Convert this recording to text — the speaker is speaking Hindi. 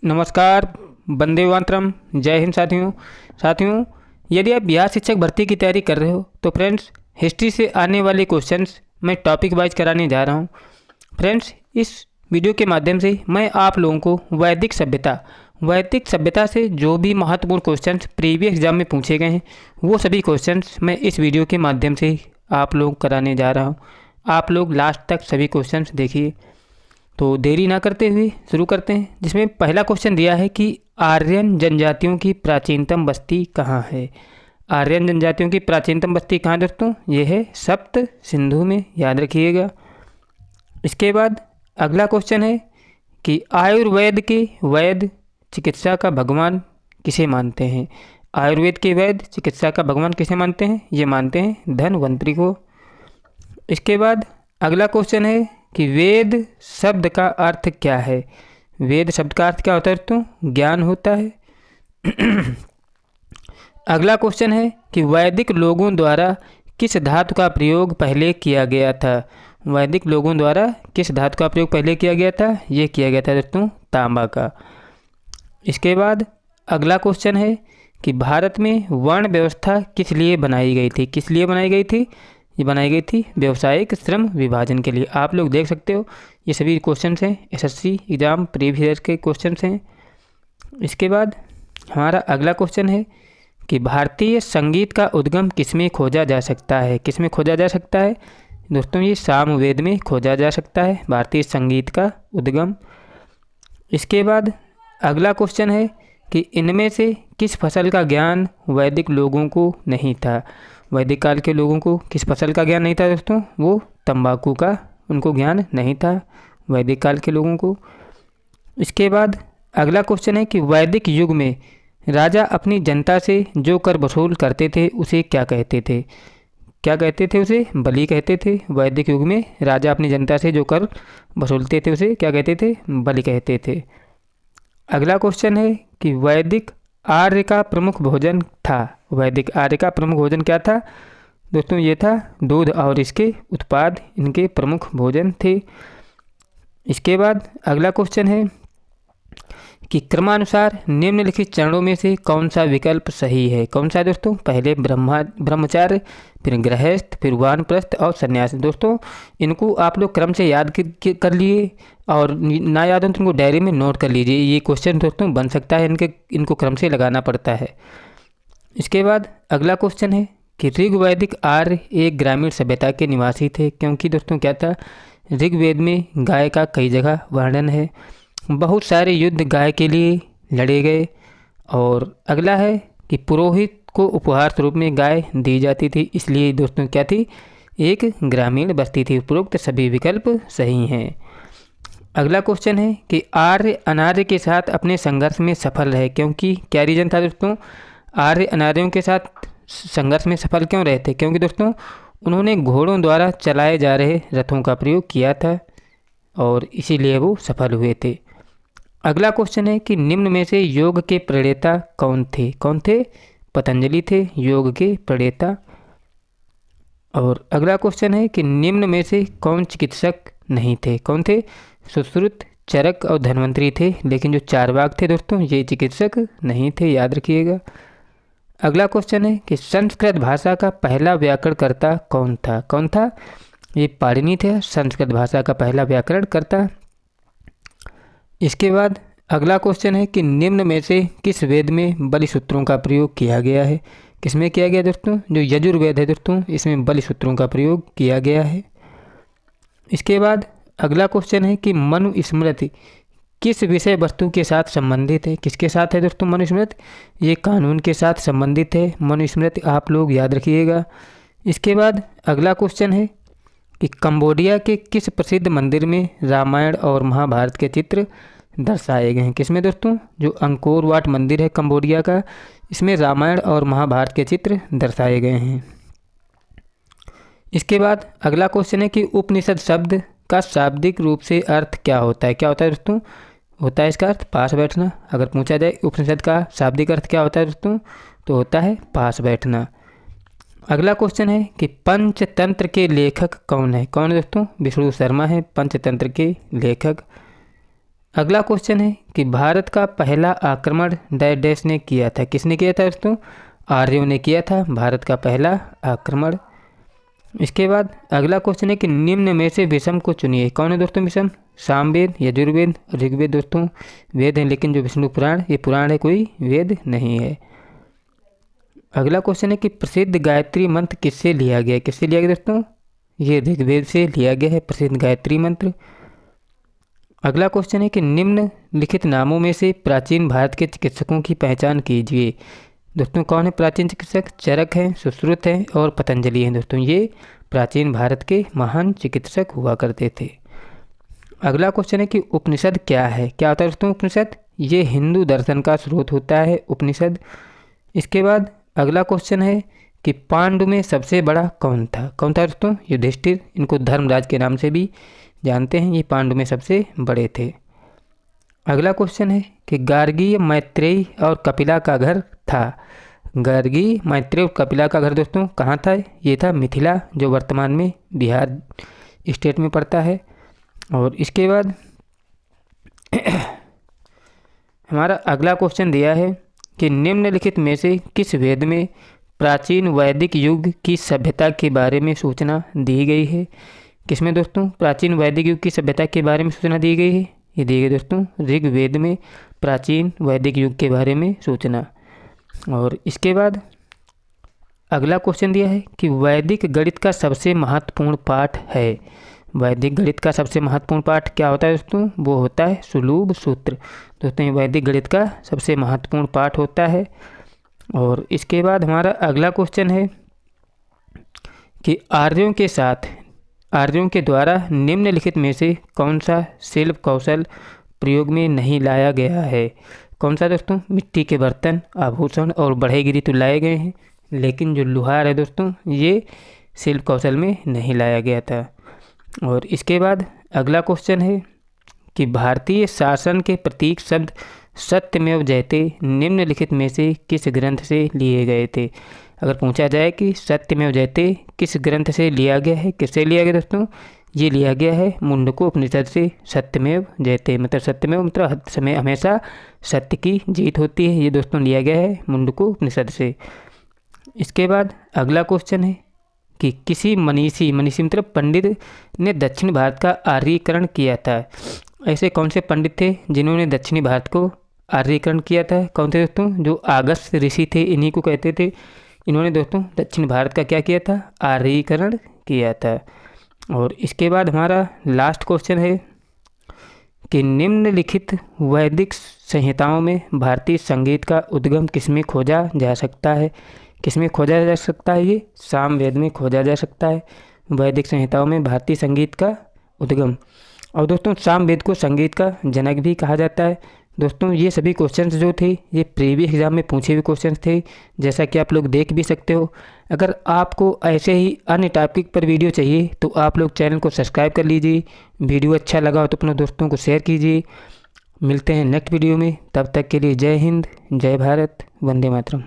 नमस्कार, वंदे मातरम, जय हिंद साथियों। यदि आप बिहार शिक्षक भर्ती की तैयारी कर रहे हो तो फ्रेंड्स, हिस्ट्री से आने वाले क्वेश्चंस मैं टॉपिक वाइज कराने जा रहा हूँ। फ्रेंड्स, इस वीडियो के माध्यम से मैं आप लोगों को वैदिक सभ्यता से जो भी महत्वपूर्ण क्वेश्चंस प्रीवियस एग्जाम में पूछे गए हैं वो सभी क्वेश्चंस मैं इस वीडियो के माध्यम से आप लोग कराने जा रहा हूँ। आप लोग लास्ट तक सभी क्वेश्चंस देखिए। तो देरी ना करते हुए शुरू करते हैं, जिसमें पहला क्वेश्चन दिया है कि आर्यन जनजातियों की प्राचीनतम बस्ती कहाँ है। आर्यन जनजातियों की प्राचीनतम बस्ती कहाँ दोस्तों? ये है सप्त सिंधु में, याद रखिएगा। इसके बाद अगला क्वेश्चन है कि आयुर्वेद के वैद्य चिकित्सा का भगवान किसे मानते हैं। आयुर्वेद के वैद्य चिकित्सा का भगवान किसे मानते हैं? ये मानते हैं धन्वंतरि को। इसके बाद अगला क्वेश्चन है कि वेद शब्द का अर्थ क्या है। वेद शब्द का अर्थ क्या होता है दोस्तों? ज्ञान होता है। अगला क्वेश्चन है कि वैदिक लोगों द्वारा किस धातु का प्रयोग पहले किया गया था। वैदिक लोगों द्वारा किस धातु का प्रयोग पहले किया गया था? ये किया गया था दोस्तों तांबा का। इसके बाद अगला क्वेश्चन है कि भारत में वर्ण व्यवस्था किस लिए बनाई गई थी। किस लिए बनाई गई थी? ये बनाई गई थी व्यावसायिक श्रम विभाजन के लिए। आप लोग देख सकते हो ये सभी क्वेश्चंस हैं, एसएससी एग्जाम प्रीवियस के क्वेश्चंस हैं। इसके बाद हमारा अगला क्वेश्चन है कि भारतीय संगीत का उद्गम किसमें खोजा जा सकता है। किसमें खोजा जा सकता है दोस्तों? ये सामवेद में खोजा जा सकता है भारतीय संगीत का उद्गम। इसके बाद अगला क्वेश्चन है कि इनमें से किस फसल का ज्ञान वैदिक लोगों को नहीं था। वैदिक काल के लोगों को किस फसल का ज्ञान नहीं था दोस्तों? वो तंबाकू का उनको ज्ञान नहीं था वैदिक काल के लोगों को। इसके बाद अगला क्वेश्चन है कि वैदिक युग में राजा अपनी जनता से जो कर वसूल करते थे उसे क्या कहते थे। क्या कहते थे? उसे बलि कहते थे। वैदिक युग में राजा अपनी जनता से जो कर वसूलते थे उसे क्या कहते थे? बलि कहते थे। अगला क्वेश्चन है कि वैदिक आर्य का प्रमुख भोजन था। वैदिक आर्य का प्रमुख भोजन क्या था दोस्तों? ये था दूध और इसके उत्पाद इनके प्रमुख भोजन थे। इसके बाद अगला क्वेश्चन है कि क्रमानुसार निम्नलिखित चरणों में से कौन सा विकल्प सही है। कौन सा दोस्तों? पहले ब्रह्मचार्य, फिर गृहस्थ, फिर वानप्रस्थ और सन्यास। दोस्तों इनको आप लोग क्रम से याद कर लिए और ना याद हो तो इनको डायरी में नोट कर लीजिए। ये क्वेश्चन दोस्तों बन सकता है, इनको क्रम से लगाना पड़ता है। इसके बाद अगला क्वेश्चन है कि ऋग्वैदिक आर्य एक ग्रामीण सभ्यता के निवासी थे, क्योंकि दोस्तों क्या था? ऋग्वेद में गाय का कई जगह वर्णन है। बहुत सारे युद्ध गाय के लिए लड़े गए। और अगला है कि पुरोहित को उपहार स्वरूप में गाय दी जाती थी, इसलिए दोस्तों क्या थी? एक ग्रामीण बस्ती थी। उपरोक्त सभी विकल्प सही हैं। अगला क्वेश्चन है कि आर्य अनार्य के साथ अपने संघर्ष में सफल रहे, क्योंकि क्या रीजन था दोस्तों? आर्य अनार्यों के साथ संघर्ष में सफल क्यों रहे थे? क्योंकि दोस्तों उन्होंने घोड़ों द्वारा चलाए जा रहे रथों का प्रयोग किया था और इसीलिए वो सफल हुए थे। अगला क्वेश्चन है कि निम्न में से योग के प्रणेता कौन थे? कौन थे? पतंजलि थे योग के प्रणेता। और अगला क्वेश्चन है कि निम्न में से कौन चिकित्सक नहीं थे? कौन थे? सुश्रुत, चरक और धन्वंतरि थे, लेकिन जो चारवाक थे दोस्तों ये चिकित्सक नहीं थे, याद रखिएगा। अगला क्वेश्चन है कि संस्कृत भाषा का पहला व्याकरणकर्ता कौन था? कौन था? ये पाणिनि थे, संस्कृत भाषा का पहला व्याकरणकर्ता। इसके बाद अगला क्वेश्चन है कि निम्न में से किस वेद में बलि सूत्रों का प्रयोग किया गया है। किसमें किया गया दोस्तों? जो यजुर्वेद है दोस्तों, इसमें बलि सूत्रों का प्रयोग किया गया है। इसके बाद अगला क्वेश्चन है कि मनुस्मृति किस विषय वस्तु के साथ संबंधित है। किसके साथ है दोस्तों मनुस्मृति? ये कानून के साथ संबंधित है मनुस्मृति, आप लोग याद रखिएगा। इसके बाद अगला क्वेश्चन है कि कंबोडिया के किस प्रसिद्ध मंदिर में रामायण और महाभारत के चित्र दर्शाए गए हैं। किसमें दोस्तों? जो अंकोर वाट मंदिर है कंबोडिया का, इसमें रामायण और महाभारत के चित्र दर्शाए गए हैं। इसके बाद अगला क्वेश्चन है कि उपनिषद शब्द का शाब्दिक रूप से अर्थ क्या होता है। क्या होता है दोस्तों? होता है इसका अर्थ पास बैठना। अगर पूछा जाए उपनिषद का शाब्दिक अर्थ क्या होता है दोस्तों, तो होता है पास बैठना। अगला क्वेश्चन है कि पंचतंत्र के लेखक कौन है। कौन है दोस्तों? विष्णु शर्मा है पंचतंत्र के लेखक। अगला क्वेश्चन है कि भारत का पहला आक्रमण डैश ने किया था। किसने किया था दोस्तों? आर्यों ने किया था भारत का पहला आक्रमण। इसके बाद अगला क्वेश्चन है कि निम्न में से विषम को चुनिए। कौन है दोस्तों विषम? सामवेद, यजुर्वेद, ऋग्वेद दोस्तों वेद हैं, लेकिन जो विष्णु पुराण ये पुराण है, कोई वेद नहीं है। अगला क्वेश्चन है कि प्रसिद्ध गायत्री मंत्र किससे लिया गया? किससे लिया गया दोस्तों? ये ऋग्वेद से लिया गया है प्रसिद्ध गायत्री मंत्र। अगला क्वेश्चन है कि निम्नलिखित नामों में से प्राचीन भारत के चिकित्सकों की पहचान कीजिए। दोस्तों कौन है प्राचीन चिकित्सक? चरक हैं, सुश्रुत हैं और पतंजलि हैं। दोस्तों ये प्राचीन भारत के महान चिकित्सक हुआ करते थे। अगला क्वेश्चन है कि उपनिषद क्या है? क्या होता है दोस्तों उपनिषद? ये हिंदू दर्शन का स्रोत होता है उपनिषद। इसके बाद अगला क्वेश्चन है कि पांडु में सबसे बड़ा कौन था? कौन था दोस्तों? युधिष्ठिर। इनको धर्मराज के नाम से भी जानते हैं। ये पांडु में सबसे बड़े थे। अगला क्वेश्चन है कि गार्गी, मैत्रेयी और कपिला का घर था। गार्गी, मैत्रेय और कपिला का घर दोस्तों कहाँ था? ये था मिथिला, जो वर्तमान में बिहार स्टेट में पड़ता है। और इसके बाद हमारा अगला क्वेश्चन दिया है कि निम्नलिखित में से किस वेद में प्राचीन वैदिक युग की सभ्यता के बारे में सूचना दी गई है? किसमें दोस्तों प्राचीन वैदिक युग की सभ्यता के बारे में सूचना दी गई है? ये दी गई दोस्तों ऋग्वेद में प्राचीन वैदिक युग के बारे में सूचना। और इसके बाद अगला क्वेश्चन दिया है कि वैदिक गणित का सबसे महत्वपूर्ण पाठ है। वैदिक गणित का सबसे महत्वपूर्ण पाठ क्या होता है दोस्तों? वो होता है सुलूभ सूत्र। दोस्तों ये वैदिक गणित का सबसे महत्वपूर्ण पाठ होता है। और इसके बाद हमारा अगला क्वेश्चन है कि आर्यों के द्वारा निम्नलिखित में से कौन सा शिल्प कौशल प्रयोग में नहीं लाया गया है? कौन सा दोस्तों? मिट्टी के बर्तन, आभूषण और बढ़ईगिरी तो लाए गए हैं, लेकिन जो लुहार है दोस्तों ये शिल्प कौशल में नहीं लाया गया था। और इसके बाद अगला क्वेश्चन है कि भारतीय शासन के प्रतीक शब्द सत्यमेव जयते निम्नलिखित में से किस ग्रंथ से लिए गए थे? अगर पूछा जाए कि सत्यमेव जयते किस ग्रंथ से लिया गया है, किससे लिया गया दोस्तों? ये लिया गया है मुंडको उपनिषद से। सत्यमेव जयते मतलब सत्यमेव मतलब हर समय हमेशा सत्य की जीत होती है। ये दोस्तों लिया गया है मुंडको उपनिषद से। इसके बाद अगला क्वेश्चन है कि किसी मनीषी मतलब पंडित ने दक्षिण भारत का आर्यीकरण किया था। ऐसे कौन से पंडित थे जिन्होंने दक्षिणी भारत को आर्यीकरण किया था? कौन थे दोस्तों? जो अगस्त ऋषि थे, इन्हीं को कहते थे। इन्होंने दोस्तों दक्षिण भारत का क्या किया था? आर्यीकरण किया था। और इसके बाद हमारा लास्ट क्वेश्चन है कि निम्नलिखित वैदिक संहिताओं में भारतीय संगीत का उद्गम किसमें खोजा जा सकता है? किसमें खोजा जा सकता है? ये सामवेद में खोजा जा सकता है। वैदिक संहिताओं में भारतीय संगीत का उद्गम। और दोस्तों सामवेद को संगीत का जनक भी कहा जाता है। दोस्तों ये सभी क्वेश्चंस जो थे ये प्रीवियस एग्जाम में पूछे हुए क्वेश्चंस थे, जैसा कि आप लोग देख भी सकते हो। अगर आपको ऐसे ही अन्य टॉपिक पर वीडियो चाहिए तो आप लोग चैनल को सब्सक्राइब कर लीजिए। वीडियो अच्छा लगा हो तो अपने दोस्तों को शेयर कीजिए। मिलते हैं नेक्स्ट वीडियो में, तब तक के लिए जय हिंद, जय भारत, वंदे मातरम।